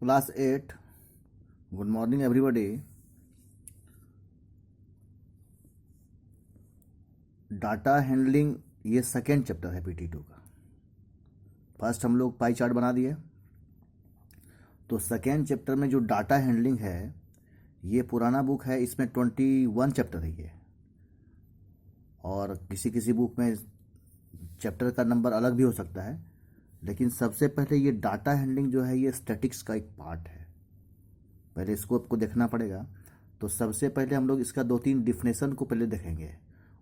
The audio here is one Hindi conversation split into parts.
Class 8, good morning everybody. Data handling ये सेकेंड चैप्टर है PT2 का। फर्स्ट हम लोग पाई चार्ट बना दिए, तो सेकेंड चैप्टर में जो डाटा हैंडलिंग है ये पुराना बुक है, इसमें 21 चैप्टर है ये, और किसी किसी बुक में चैप्टर का नंबर अलग भी हो सकता है। लेकिन सबसे पहले ये डाटा हैंडलिंग जो है ये स्टैटिक्स का एक पार्ट है, पहले इसको आपको देखना पड़ेगा। तो सबसे पहले हम लोग इसका 2-3 डिफिनेशन को पहले देखेंगे,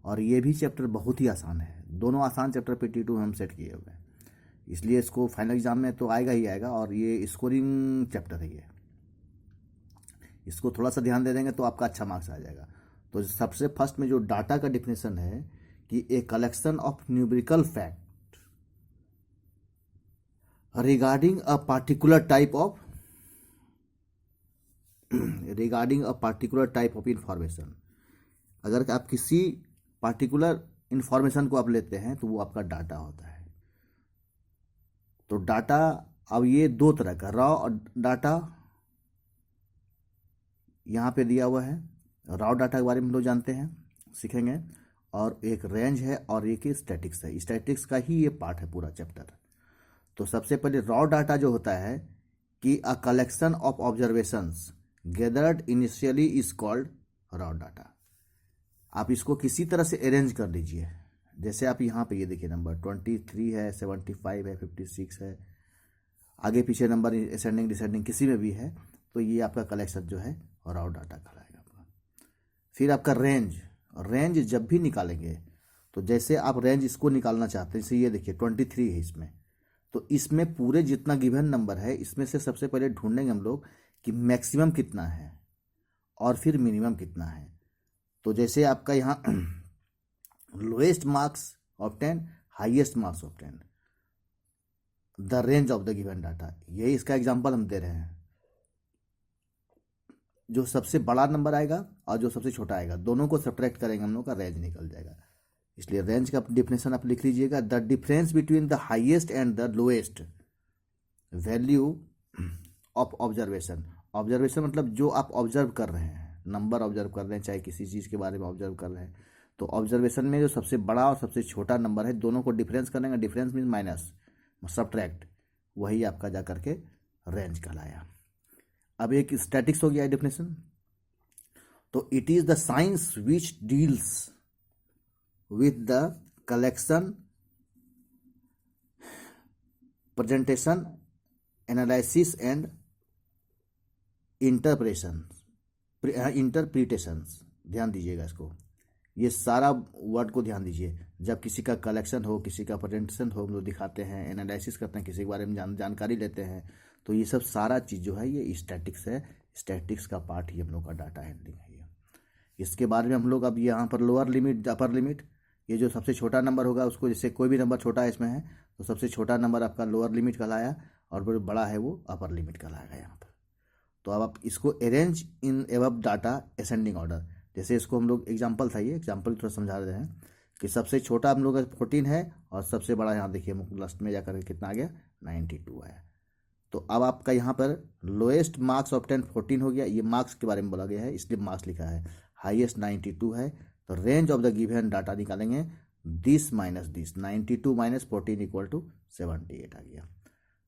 और ये भी चैप्टर बहुत ही आसान है। दोनों आसान चैप्टर PT2 में हम सेट किए हुए हैं, इसलिए इसको फाइनल एग्जाम में तो आएगा ही आएगा, और ये स्कोरिंग चैप्टर है ये, इसको थोड़ा सा ध्यान दे देंगे तो आपका अच्छा मार्क्स आ जाएगा। तो सबसे फर्स्ट में जो डाटा का डिफिनेशन है कि a collection of numerical fact regarding a particular type of information. अगर आप किसी पार्टिकुलर इंफॉर्मेशन को आप लेते हैं तो वो आपका डाटा होता है। तो डाटा अब ये दो तरह का, रॉ और डाटा यहाँ पे दिया हुआ है। रॉ डाटा के बारे में हम लोग जानते हैं, सीखेंगे, और एक रेंज है और एक स्टैटिक्स है। स्टैटिक्स का ही ये पार्ट है पूरा चैप्टर। तो सबसे पहले रॉ डाटा जो होता है कि a collection of observations gathered initially is called raw data. आप इसको किसी तरह से अरेंज कर लीजिए, जैसे आप यहाँ पे ये देखिए नंबर 23 है, 75 है, 56 है, आगे पीछे नंबर असेंडिंग डिसेंडिंग किसी में भी है, तो ये आपका कलेक्शन जो है रॉ डाटा कहलाएगा आपका। फिर आपका रेंज जब भी निकालेंगे तो जैसे आप रेंज इसको निकालना चाहते हैं, जैसे ये देखिए 23 है इसमें, तो इसमें पूरे जितना गिवन नंबर है इसमें से सबसे पहले ढूंढेंगे हम लोग कि मैक्सिमम कितना है और फिर मिनिमम कितना है। तो जैसे आपका यहाँ lowest marks obtain, highest marks obtain, the range of the given data, यही इसका एग्जांपल हम दे रहे हैं। जो सबसे बड़ा नंबर आएगा और जो सबसे छोटा आएगा दोनों को सब्ट्रैक्ट करेंगे हम लोग का रेंज निकल जाएगा। इसलिए रेंज का डिफिनेशन आप लिख लीजिएगा, the difference between the highest and the lowest value of observation. Observation मतलब जो आप ऑब्जर्व कर रहे हैं, नंबर ऑब्जर्व कर रहे हैं, चाहे किसी चीज़ के बारे में ऑब्जर्व कर रहे हैं, तो ऑब्जर्वेशन में जो सबसे बड़ा और सबसे छोटा नंबर है दोनों को डिफरेंस करेंगे। डिफरेंस मीन माइनस, सब्ट्रैक्ट, वही आपका जा करके रेंज कहलाया। अब एक स्टैटिक्स हो गया है डिफिनेशन। तो it is the science which deals with the collection, presentation, analysis and interpretations. ध्यान दीजिएगा इसको, ये सारा वर्ड को ध्यान दीजिए। जब किसी का कलेक्शन हो, किसी का प्रेजेंटेशन हो, हम लोग दिखाते हैं, एनालिसिस करते हैं, किसी के बारे में जानकारी लेते हैं, तो ये सब सारा चीज़ जो है ये स्टैटिक्स है। स्टैटिक्स का पार्ट ही हम लोग का डाटा हैंडलिंग है ये। इसके बाद में हम लोग अब यहाँ पर लोअर लिमिट, अपर लिमिट, ये जो सबसे छोटा नंबर होगा उसको, जैसे कोई भी नंबर छोटा है इसमें है तो सबसे छोटा नंबर आपका लोअर लिमिट कहलाया, और जो बड़ा है वो अपर लिमिट कहलाएगा यहाँ पर। तो अब आप इसको arrange in above data ascending order. जैसे इसको हम लोग एग्जाम्पल था, ये एग्जाम्पल थोड़ा समझा रहे हैं कि सबसे छोटा हम लोग का 14 है और सबसे बड़ा यहाँ देखिए लास्ट में जाकर कितना आ गया, 92 आया। तो अब आपका यहाँ पर लोएस्ट मार्क्स ऑफ 10 14 हो गया, ये मार्क्स के बारे में बोला गया है इसलिए मार्क्स लिखा है। हाईएस्ट 92 है, तो range of the given data निकालेंगे, this minus this, 92 minus 14 equal to 78 आ गया।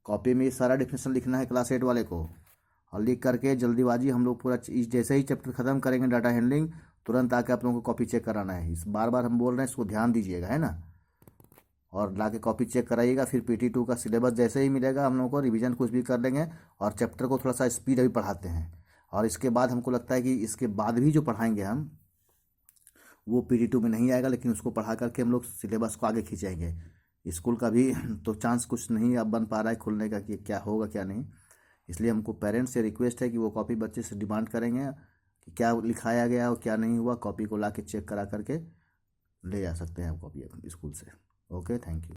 कॉपी में ये सारा डिफिनेशन लिखना है क्लास 8 वाले को, और लिख करके जल्दीबाजी हम लोग पूरा जैसे ही चैप्टर खत्म करेंगे डाटा हैंडलिंग, तुरंत आके आप लोगों को कॉपी चेक कराना है। इस बार बार हम बोल रहे हैं, इसको ध्यान दीजिएगा, है ना, और ला के कॉपी चेक कराइएगा। फिर PT2 का सिलेबस जैसे ही मिलेगा हम लोगों को रिवीजन कुछ भी कर लेंगे, और चैप्टर को थोड़ा सा स्पीड अभी पढ़ाते हैं। और इसके बाद हमको लगता है कि इसके बाद भी जो पढ़ाएंगे हम वो PT2 में नहीं आएगा, लेकिन उसको पढ़ा करके हम लोग सिलेबस को आगे खींचेंगे। स्कूल का भी तो चांस कुछ नहीं अब बन पा रहा है खुलने का कि क्या होगा क्या नहीं, इसलिए हमको पेरेंट्स से रिक्वेस्ट है कि वो कॉपी बच्चे से डिमांड करेंगे कि क्या लिखाया गया और क्या नहीं हुआ, कॉपी को ला के चेक करा करके ले जा सकते हैं कॉपी स्कूल से। Okay, thank you.